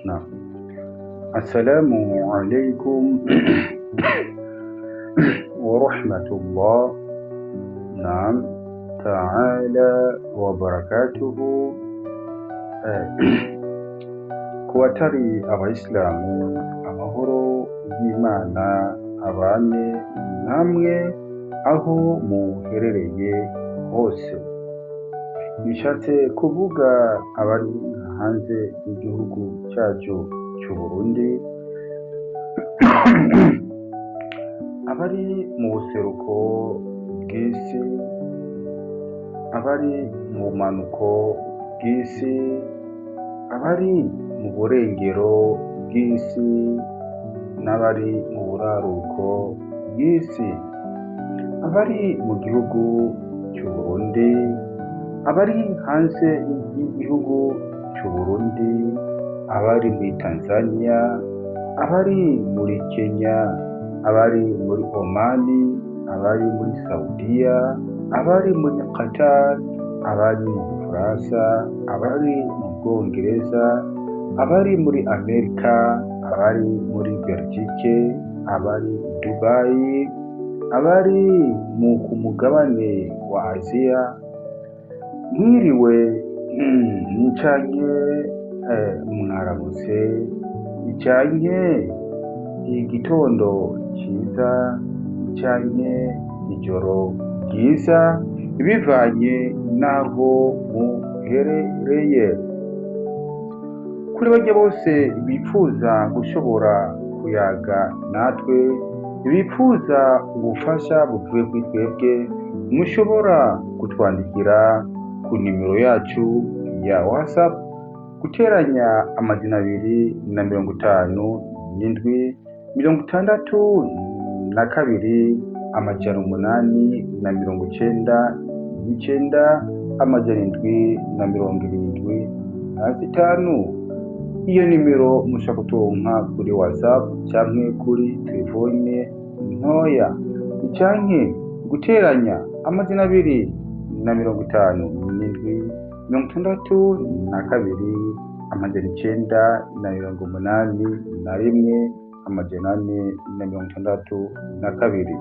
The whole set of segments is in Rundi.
Naam. Assalamu alaikum wa rahmatullah. Naam. Ta'ala wa barakatuhu. Kuwatari abayisilamu, amahoro y'Imana abane namwe aho muherereye hose. Bishatse kuvuga abari hanze y'igihugu cyacu cy'u Burundi, abari mu buseruko bw'isi, abari mu bumanuko bw'isi, abari mu burengero bw'isi n'abari mu buraruko bw'isi, abari mu gihugu cy'u Burundi, abari hanze y'igihugu cy'u Burundi, abari muri Tanzania, abari muri Kenya, abari muri Omani, abari muri Saudiya, abari muri Qatar, abari mu Bufaransa, abari mu Bwongereza, abari muri Amerika, abari muri Belgique, abari Dubai, abari ku mugabane wa Aziya. Mwiriwe nicanye mwaramutse, nicanye igitondo cyiza, nicanye ijoro ryiza, bivanye n'aho muherereye. Kuri bajya bose bifuza gushobora kuyaga natwe, bifuza ubufasha buvuye kuri twebwe, mushobora kutwandikira ku nimero yacu ya WhatsApp guteranya 257 62 879 Iyo nimero mushaka kutonka kuri WhatsApp cyangwa kuri telefone ntoya, cyangwa guteranya 257 62 981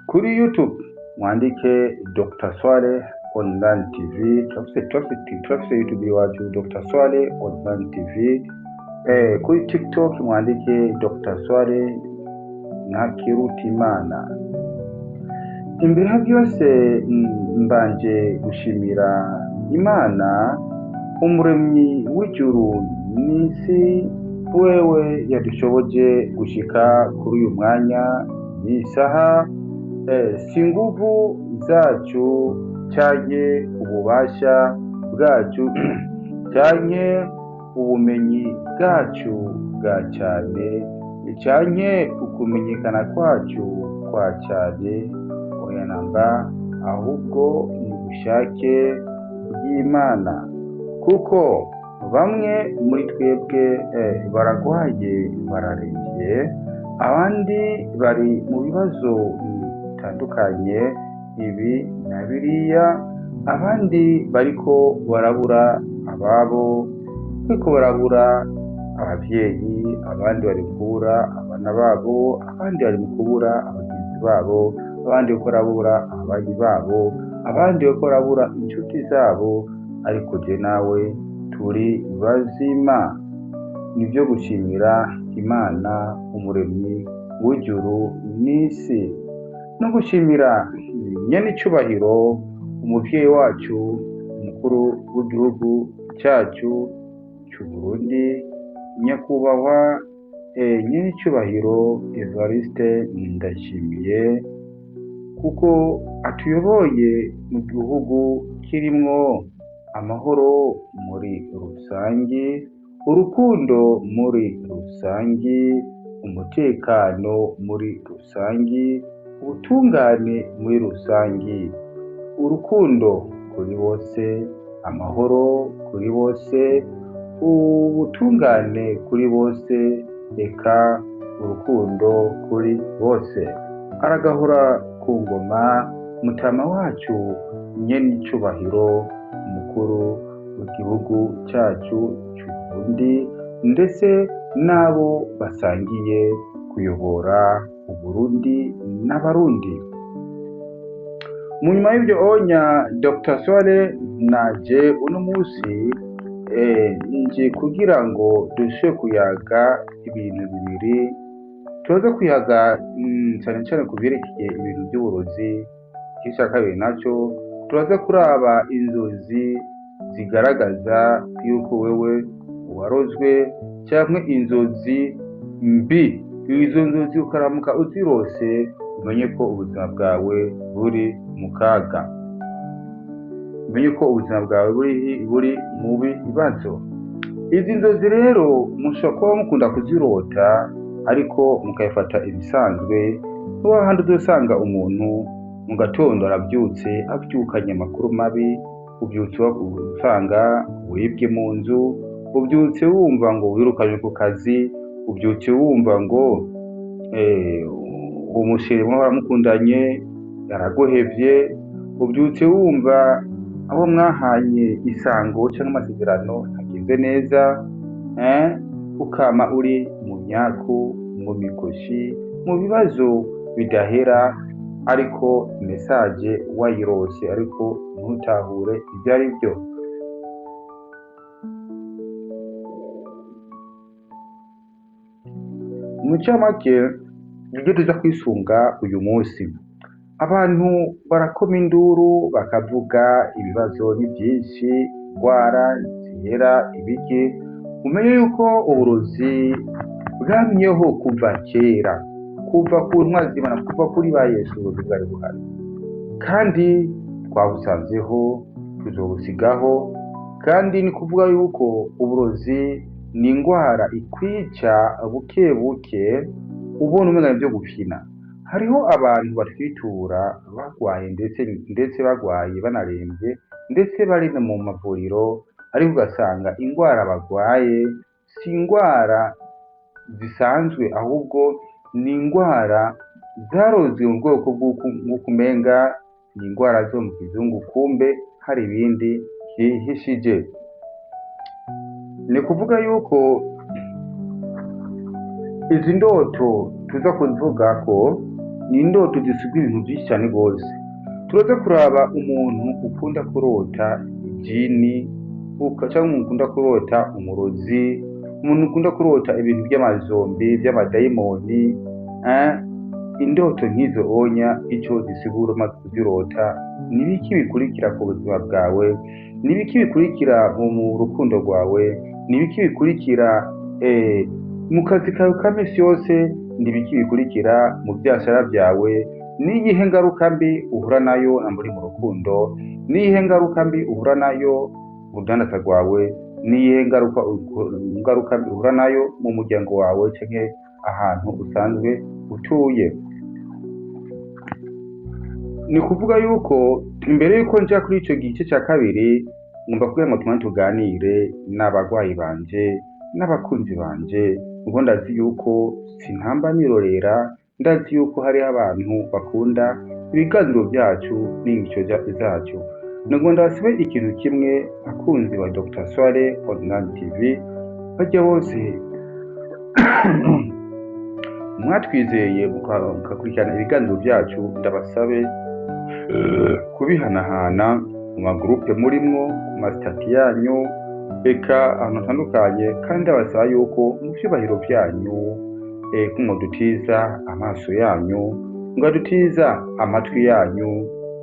Kuri YouTube mwandike Dr. Swale Online TV. Turafise YouTube wacu Dr. Swale Online TV. Kuri TikTok mwandike Dr. Swale Ntakirutimana. Imbere ya byose mbanje gushimira Imana, umuremyi w'ijuru n'isi, wewe yadushoboje gushika kuri uyu mwanya n'isaha. Si nguvu zacu cyanye ububasha bwacu cyanye ubumenyi bwacu bwa cyane, cyanye ukumenyekana kwacu kwa cyane, oya namba, ahubwo ni ubushake bw'Imana. Kuko bamwe muri twebwe baragwaye, bararembye, abandi bari mu bibazo bitandukanye ibi na biriya, abandi bariko barabura ababo, bariko barabura abavyeyi, abandi bari kubura abana babo, abandi bari mu kubura abagenzi babo, abandi bariko barabura ababanyi babo, abandi bariko barabura inshuti zabo. Ariko je nawe turi bazima. Nivyo gushimira Imana, umuremyi w'ijuru n'isi, no gushimira nyenicubahiro umuvyeyi wacu, umukuru w'igihugu cyacu cy'u Burundi, nyakubahwa nyenicubahiro Evariste Ndayishimiye, kuko atuyoboye mu gihugu kirimwo amahoro muri rusangi, urukundo muri rusangi, umutekano muri rusangi, ubutungane muri rusangi, urukundo kuri bose, amahoro kuri bose, ubutungane kuri bose, eka urukundo kuri bose. Aragahora ku ngoma mutama wacu nyenicubahiro umukuru mu gihugu cyacu cy'Uburundi ndetse n'abo basangiye kuyobora Uburundi n'Abarundi. Mu nyuma y'ibyo onya Dr. Soare naje uno munsi nje kugira ngo dushe kuyaga ibintu bibiri. Tuza kuyaga cyane cyane ku byerekeye ibintu by'uburozi. Icya kabiri nacyo turaza kuraba inzozi zigaragaza yuko wewe warozwe cyangwa inzozi mbi. Izo nzozi ukaramuka uzirose umenye ko ubuzima bwawe buri mu kaga, umenye ko ubuzima bwawe buri mu bibazo. Izi nzozi rero mushobora kuba mukunda kuzirota ariko mukayifata ibisanzwe. Niba handi uzasanga umuntu mu gatondo arabyutse abyukanye amakuru mabi, ubyutse usanga wibwe mu nzu, ubyutse wumva ngo wirukanywe ku kazi, ubyutse wumva ngo umushere mwaramukundanye yaraguhevye, ubyutse wumva abo mwahanye isango cyangwa amasezerano ageze neza, ukama uri mu myaku, mu mikoshi, mu bibazo bidahera, ariko mesaje wayirose ariko ntutahure ibyo ari byo. Mu ncamake nibyo tuza kwisunga uyu munsi. Abantu barakoma induru bakavuga ibibazo ni byinshi, indwara zihera ibiki. Umenye yuko uburozi bwamyeho kuva kera, kuva ku ntwari z'Imana, kuva kuri ba Yesu uburozi bwari buhari, kandi twabusanzeho tuzobusigaho. Kandi ni kuvuga yuko uburozi ni indwara ikwica buke buke ubona umenya byo gukina. Hariho abantu batwitura bagwaye ndetse bagwaye banarembye ndetse bari mu mavuriro, ariko ugasanga indwara bagwaye si indwara zisanzwe, ahubwo ni indwara zarozwe mu bwoko bw'ukumenga ni indwara zo mu kizungu, kumbe hari ibindi byihishije. Ni kuvuga yuko izi ndoto tuza kuvuga ko ni indoto zisiga ibintu byinshi cyane rwose. Turaza kuraba umuntu ukunda kurota ijini, cyangwa umuntu ukunda kurota umurozi, umuntu ukunda kurota ibintu by'amazombi, by'amadayimoni. Indoto nk'izo onya icyo zisigura umaze kuzirota, nibiki bikurikira ku buzima bwawe, nibiki bikurikira mu rukundo rwawe, nibiki bikurikira mu kazi kawe ka minsi yose, nibiki bikurikira mu byashara byawe, niyihe ngaruka mbi uhura nayo muri mu rukundo, niyihe ngaruka mbi uhura nayo mu rudandazwa rwawe, niyihe ngaruka mbi uhura nayo mu muryango wawe cyangwa ahantu usanzwe utuye. Ni kuvuga yuko imbere yuko nja kuri icyo gice cya kabiri, ngomba kugira ngo tumane tuganire n'abarwayi banje n'abakunzi banje, ubwo ndazi yuko sintamba nirorera, ndazi yuko hari abantu bakunda ibiganiro byacu n'inyigisho zacu. Nubwo ndasibe ikintu kimwe, akunzi ba Dr. Soare Online TV bajya bose mwatwizeye mukakurikirana ibiganiro byacu, ndabasabe kubihanahana mu magurupe murimwo, ku masitati yanyu, eka ahantu hatandukanye, kandi ndabasaba yuko mu byubahiro byanyu kumudutiza amaso yanyu, ngadutiza amatwi yanyu,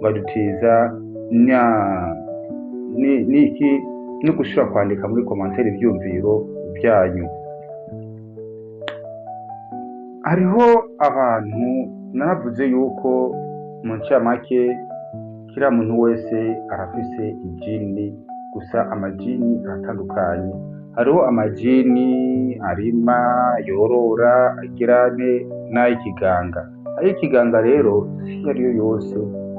ngadutiza niki no gushira kwandika muri commentaire ibyumviro byanyu. Hariho abantu naravuze yuko mu ncamake kila muntu wese arafise ijini, gusa amajini aratandukanye. Hariho amajini arima, yorora, agirane n'ay'ikiganga. Ay'ikiganga rero si ariyo yose,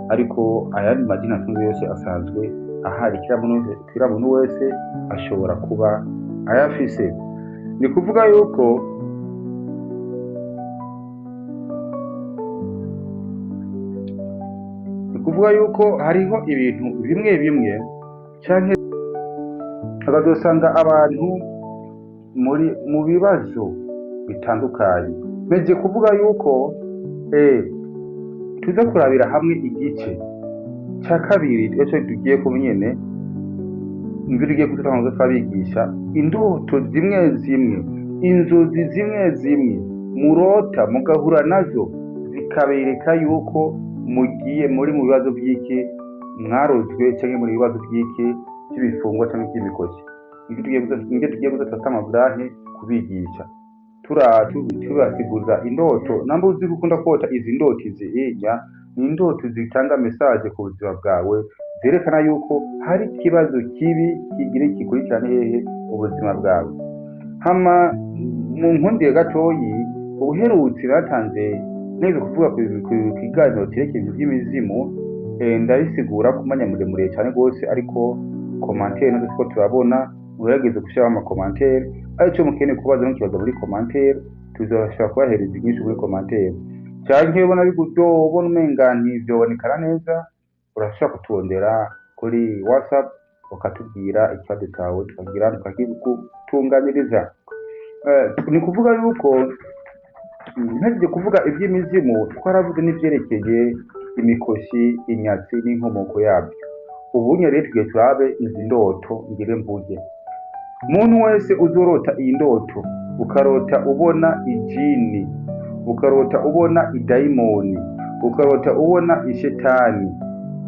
ariko ayandi majini asanzwe yose asanzwe ahari. Kila muntu wese ashobora kuba ayafise. Ni kuvuga yuko hariho ibintu bimwe bimwe canke bakazosanga abantu mu bibazo bitandukanye. Meje kuvuga yuko tuza kurabira hamwe igice cya kabiri cyo tugiye kumnyene imvira igiye kututanga twabigisha indoto zimwe zimwe, inzozi zimwe zimwe murota mugahura nazo zikabereka yuko mugiye muri mu bibazo by'iki mwarozwe cyangwa muri bibazo by'iki by'ibifungwa cyangwa by'imikoshi. Ibyo tugiye gutata amaburahe kubigisha turasigura indoto namba uzi gukunda kota izi ndoto izihinya ni indoto zitanga message ku buzima bwawe zerekana yuko hari ikibazo kibi kigira kikurikirana hehe ubuzima bwawe. Hama mu nkundi gatoyi uherutse batanze neza kuvuga ku kiganiro cyerekeye iby'imizimu, ndabisigura ku mwanya muremure cyane rwose, ariko commentaire nazo ko turabona urageze gushira ama commentaire aricyo mukeneye kubaza n'ikibazo muri commentaire tuzashaka kubahereza inyinshi muri commentaire. Cyangwa ubona ubona umengani byobonekana neza urashaka kutwondera kuri WhatsApp ukatubwira ikibazo cyawe tukagira tukakigutunganiriza. Ni kuvuga yuko ntagiye kuvuga iby'imizimu twaravuze n'ibyerekeye imikoshi, inyatsi n'inkomoko yabyo. Ubunye rero tugiye turabe izi ndoto ngire mvuge. Umuntu wese uzorota iyi ndoto ukarota ubona ijini, ukarota ubona idayimoni, ukarota ubona ishetani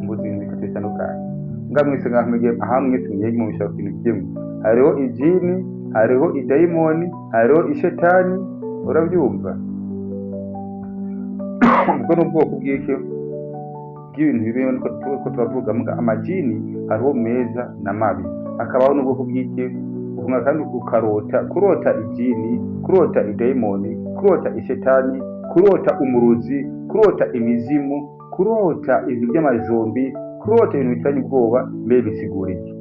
mbuzinzi kateshanukanye ngamwese ngamege ahamwe tumenye mu bishaka kintu kimwe. Hariho ijini, hariho idayimoni, hariho ishetani, urabyumva? Ubwo n'ubwoko bw'iki bw'ibintu bibeho ko turavuga amajini hariho meza na mabi, akabaho n'ubwoko bw'iki ukunga kandi kurota ijini, kurota idayimoni, kurota ishetani, kurota umuruzi, kurota imizimu, kurota ibintu by'amajombi, kurota ibintu bitanye ubwoba. Mbere bisigura iki?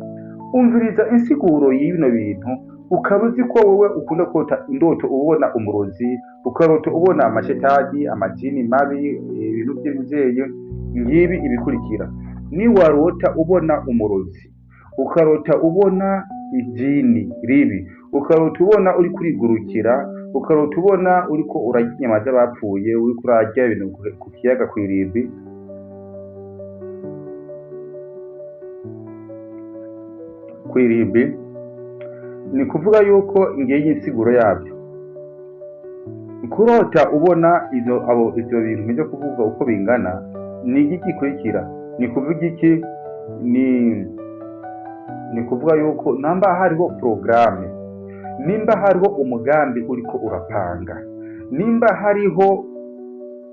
Umviriza insiguro y'ibino bintu ukaba uzi ko wowe ukunda kota indoto ubona umurozi, ukarota ubona amashetani, amajini mabi, ibintu by'imizeye ngibi ibikurikira. Ni warota ubona umurozi, ukarota ubona ijini ribi, ukarota ubona uri kurigurukira, ukarota ubona uriko urarya inyama z'abapfuye, uri kurarya ibintu ku kiyaga kw'irimbi, ni kuvuga yuko ngiye y'insiguro yabyo. Kurota ubona ivyo bintu mije kuvuga uko bingana ni igiki kurikira. Ni kuvuga iki? Ni kuvuga yuko namba hariho programme, nimba hariho umugambi uriko urapanga, nimba hariho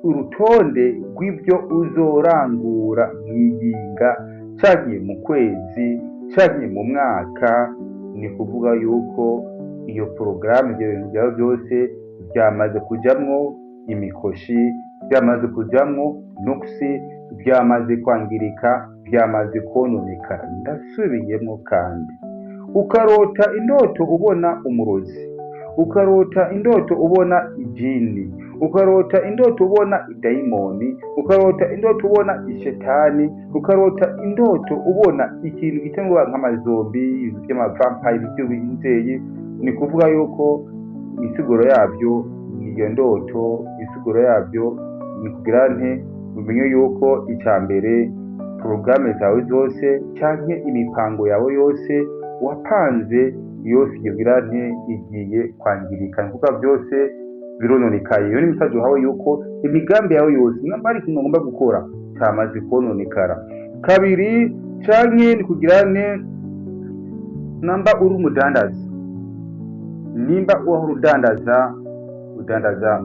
urutonde rw'ibyo uzorangura mwiyinga canke mu kwezi canke mu mwaka, ni kuvuga yuko iyo programme ibyo bintu byawe byose byamaze kujamwo imikoshi, byamaze kujamwo nuksi, byamaze kwangirika, byamaze kononekara. Ndasubiyemo kandi ukarota indoto ubona umurozi, ukarota indoto ubona ijini, ukarota indoto ubona idayimoni, ukarota indoto ubona ishetani, ukarota indoto ubona ikintu gitangwa nk'amazombi, by'amavampire, ibyo binzeye. Ni kuvuga yuko isiguro yabyo iyo ndoto, isiguro yabyo ni kugira nte umenye yuko icyambere programme zawe zose canke imipango yawe yose wapanze yose igira nte igiye kwangirika, kuko byose birononekaye. Iyo ni message hawe yuko imigambi yawe yose nambari kintu ngomba gukora cyamaze kononekara. Kabiri canke ni kugira nte namba uri umudandaza, nimba uho udandaza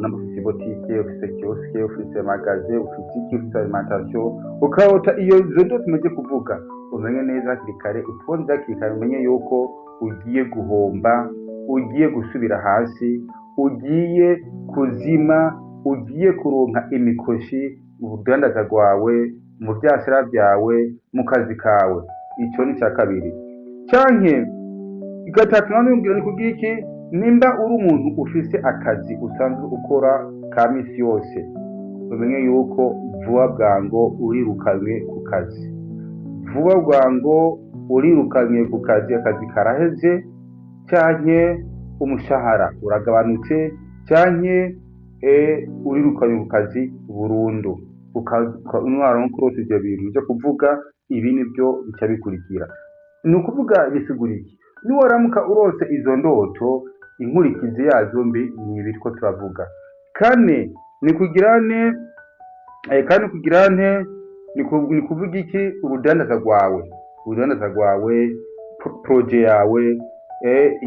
namba ufite boutique, ufite kioske, ufite magasin, ufite alimentation, ukarota iyo ndoto tumeje kuvuga, umenye neza kirikare, utonda kirikare, umenye yuko ugiye guhomba, ugiye gusubira hasi, ugiye kuzima, ugiye kuronka imikoshi mu budandaza bwawe, mu byasira byawe, mu kazi kawe. Icyo ni cya kabiri. Canke gatatu none umbwira ni kubwiki, nimba uri umuntu ufise akazi usanzwe ukora ka misi yose, umenye yuko vuba bwango urirukanywe ku kazi, vuba bwango urirukanywe ku kazi, akazi karaheze, canke umushahara uragabanutse, canke urirukanywe ku kazi burundu, umwaro kurose ivyo bintu vyo kuvuga ibi nivyo bica bikurikira. Ni ukuvuga bisigura iki? Niwaramuka urose izo ndoto, inkurikizi yazo mbi ni ibi two turavuga. Kane ni kugirane ni kuvuga iki? Urudandaza rwawe, proje yawe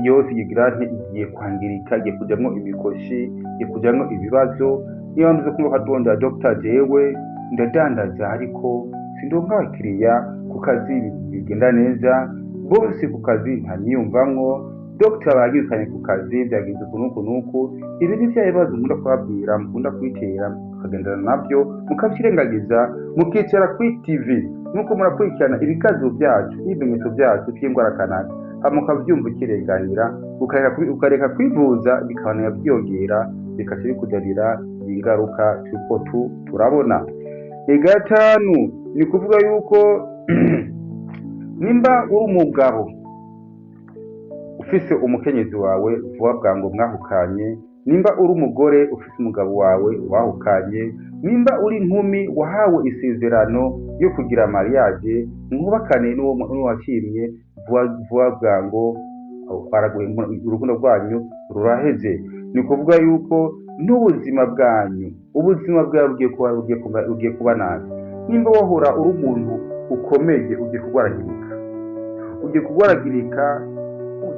yose igiye kwangirika, igiye kujamwo imikoshi, igiye kujamwo ibibazo. Niyo nduze kumva kadonda Dr. jewe ndadandaza ariko sindonka abakiriya, ku kazi bigenda neza, bose ku kazi ntaniyumvamwo, Dr. bagirukanye ku kazi byagize kunuku. Ibi ni bya bibazo mukunda kubabwira, mukunda kwitera, mukagendana navyo, mukavyirengagiza, mukicara kuri TV, nuko murakurikirana ibikazo byacu, ibimenyetso byacu by'indwara kanaka, mukavyumva ukirenganira, ukareka kwivuza, bikabana byongera, bikaca bikudarira ingaruka turiko turabona. Gatanu ni kuvuga yuko nimba uri umugabo ufise umukenyezi wawe vuba bwango mwahukanye, nimba uri umugore ufise umugabo wawe wahukanye, nimba uri inkumi wahawe isezerano yo kugira mariage, mwubakane n'uwo wakimye vuba bwango, urukundo rwanyu ruraheze. Ni kuvuga yuko n'ubuzima bwanyu, ubuzima bwawe bugiye kuba nabi. Nimba wahora uri umuntu ukomeye, ugiye kugwaragirika,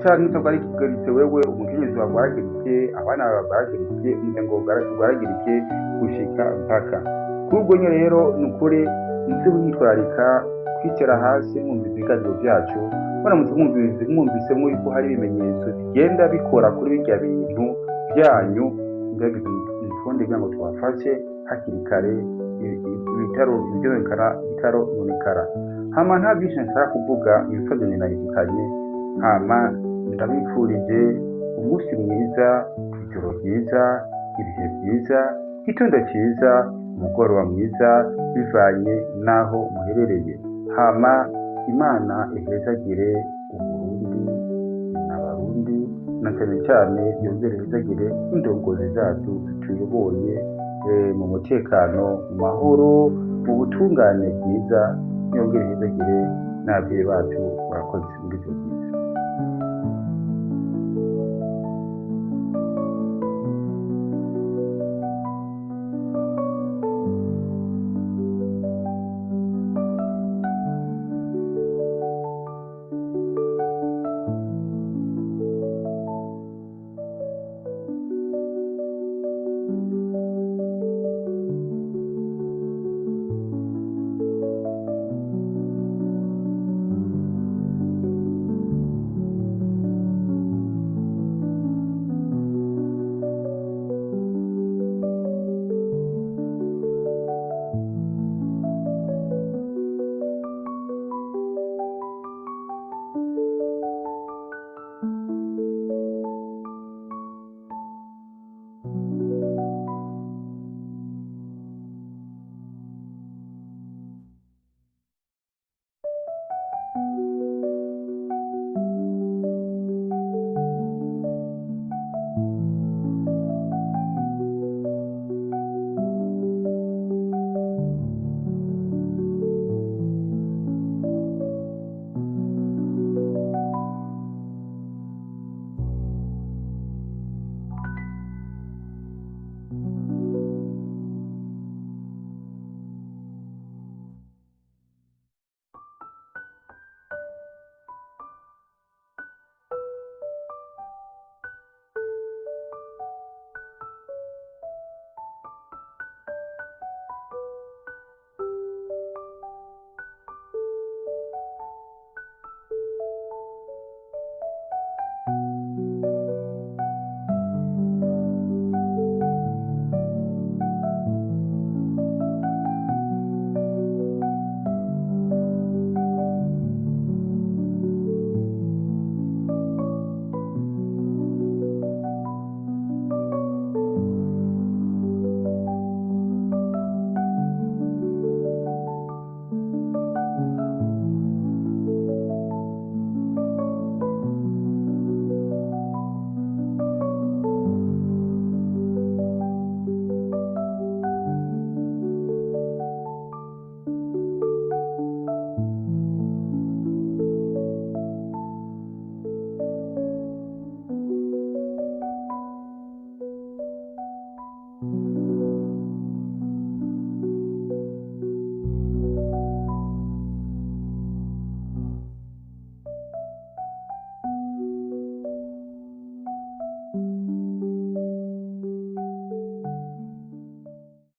cyane utagwaragirike wewe, umukenyezi wawe agwaragirike, abana bawe bagwaragirike, umuryango ugwaragirike gushika mpaka. Kuri ubwo nyine rero ni ukuri muze mwitwararika kwicara hasi mwumvise ibiganiro byacu, muramutse mwumvisemo yuko hari ibimenyetso bigenda bikora kuri birya bintu byanyu, ndagize ifonde kugira ngo tubafashe hakiri kare, ibitaro nonekara. Hama nta byinshi nshaka kuvuga, ibibazo ninayishikanye. Hama ndabifurije umunsi mwiza, ijoro ryiza, ibihe byiza, igitondo cyiza, umugoroba mwiza, bivanye n'aho muherereye. Hama Imana ihezagire Uburundi n'Abarundi, na cyane cyane yongere ihezagire indongozi zacu tuyoboye mu mutekano, mu mahoro, mu butungane bwiza, yongere ihezagire n'ababyeyi bacu. Murakoze.